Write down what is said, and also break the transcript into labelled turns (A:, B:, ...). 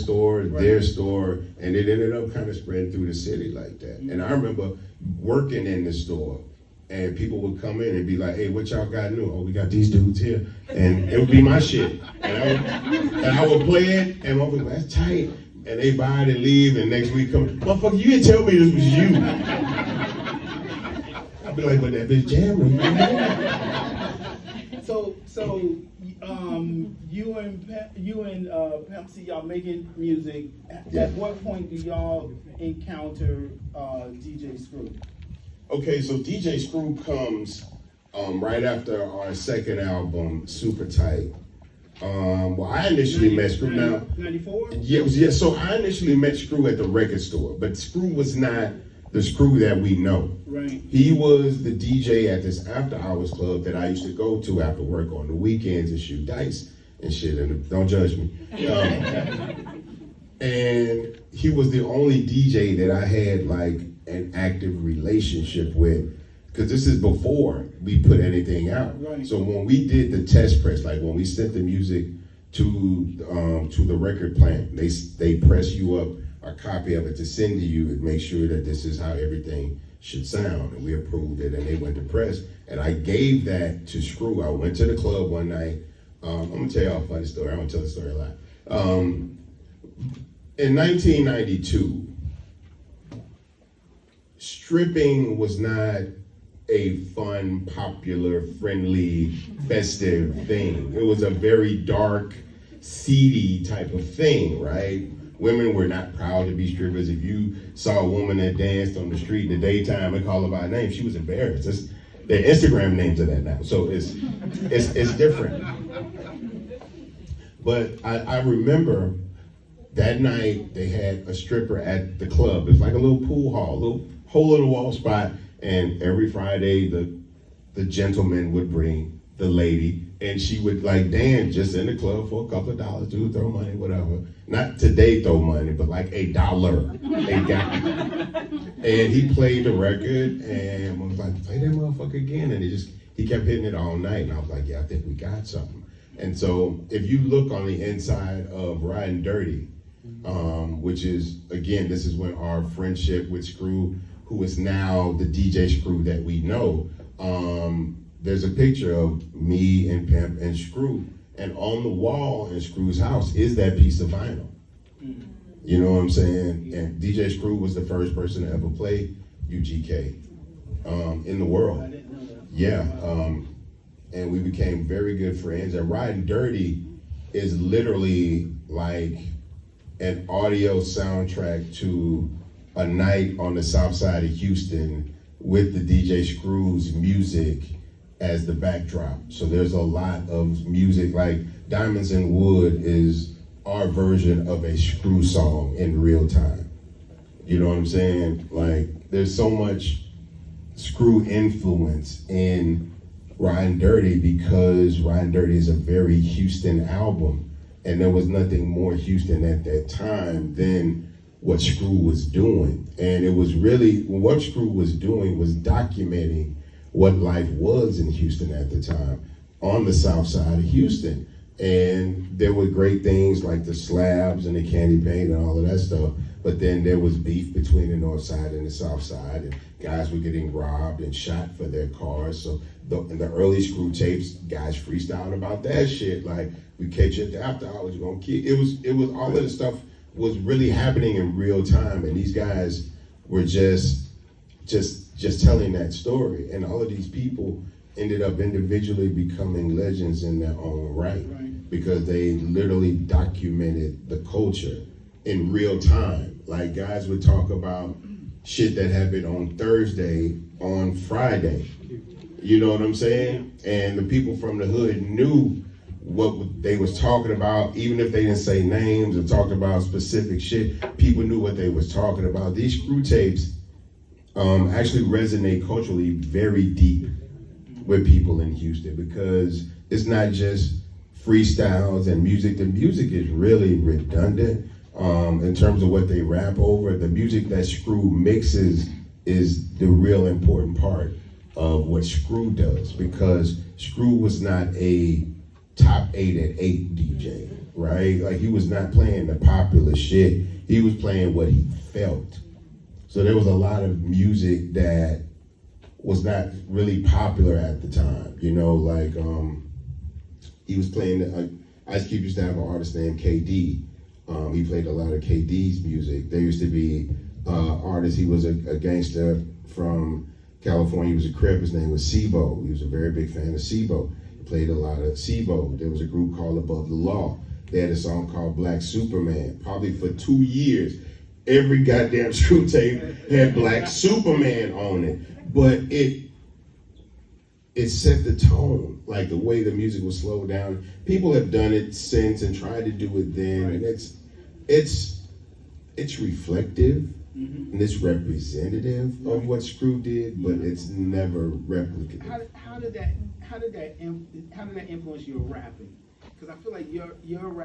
A: store, their store, and it ended up kind of spreading through the city like that. And I remember working in the store, and people would come in and be like, hey, what y'all got new? Oh, we got these dudes here. And it would be my shit. And I would play it, and I was like, that's tight. And they buy it and leave, and next week come, motherfucker, you didn't tell me this was you. I'd be like, but that bitch jamming, man.
B: So you and Pimp C, y'all making music. At what point do y'all encounter DJ Screw?
A: Okay, so DJ Screw comes right after our second album, Super Tight. Well, I initially met Screw. Now,
B: 94?
A: Yeah. So I initially met Screw at the record store, but Screw was not the Screw that we know.
B: Right.
A: He was the DJ at this after hours club that I used to go to after work on the weekends and shoot dice and shit. And don't judge me. And he was the only DJ that I had like an active relationship with, because this is before we put anything out.
B: Right.
A: So when we did the test press, like when we sent the music to the record plant, they press you up a copy of it to send to you and make sure that this is how everything should sound. And we approved it, and they went to press. And I gave that to Screw. I went to the club one night. I'm gonna tell y'all a funny story. I'm gonna tell the story a lot. In 1992, stripping was not a fun, popular, friendly, festive thing. It was a very dark, seedy type of thing, right? Women were not proud to be strippers. If you saw a woman that danced on the street in the daytime and called her by name, she was embarrassed. Their Instagram names are that now, so it's different. But I remember that night they had a stripper at the club. It's like a little pool hall, a little hole in the wall spot, and every Friday the gentleman would bring the lady, and she would like dance just in the club for a couple of dollars, to throw money, whatever. Not today throw money, but like $1, and he played the record and was like, play that motherfucker again, and he kept hitting it all night, and I was like, yeah, I think we got something. And so if you look on the inside of Riding Dirty, which is, again, this is when our friendship with Screw, who is now the DJ Screw that we know, there's a picture of me and Pimp and Screw, and on the wall in Screw's house is that piece of vinyl. You know what I'm saying? And DJ Screw was the first person to ever play UGK in the world. Yeah, and we became very good friends. And Riding Dirty is literally like an audio soundtrack to a night on the south side of Houston with the DJ Screw's music as the backdrop. So there's a lot of music, like Diamonds in Wood is our version of a Screw song in real time. You know what I'm saying? Like, there's so much Screw influence in Riding Dirty because Riding Dirty is a very Houston album, and there was nothing more Houston at that time than what Screw was doing. And it was really, what Screw was doing was documenting what life was in Houston at the time, on the south side of Houston. And there were great things like the slabs and the candy paint and all of that stuff, but then there was beef between the north side and the south side, and guys were getting robbed and shot for their cars. So in the early Screw tapes, guys freestyling about that shit, like, we catch you at the after hours, you're gonna kill. It was all of the stuff was really happening in real time, and these guys were just telling that story, and all of these people ended up individually becoming legends in their own right, because they literally documented the culture in real time. Like, guys would talk about shit that happened on Thursday on Friday. You know what I'm saying? And the people from the hood knew what they was talking about, even if they didn't say names or talked about specific shit. People knew what they was talking about. These Screw tapes actually resonate culturally very deep with people in Houston, because it's not just freestyles and music. The music is really redundant in terms of what they rap over. The music that Screw mixes is the real important part of what Screw does, because Screw was not a top 8 at 8 DJ, right? Like he was not playing the popular shit. He was playing what he felt. So there was a lot of music that was not really popular at the time, you know, like he was playing, Ice Cube used to have an artist named KD. He played a lot of KD's music. There used to be artist, he was a gangster from California, he was a Crip, his name was Sibo. He was a very big fan of Sibo. He played a lot of Sibo. There was a group called Above the Law. They had a song called Black Superman. Probably for 2 years, every goddamn Screw tape had Black Superman on it. But it set the tone, like the way the music was slowed down. People have done it since and tried to do it then, and it's reflective and it's representative of what Screw did, but it's never replicative.
B: How did that influence your rapping? Because I feel like your rap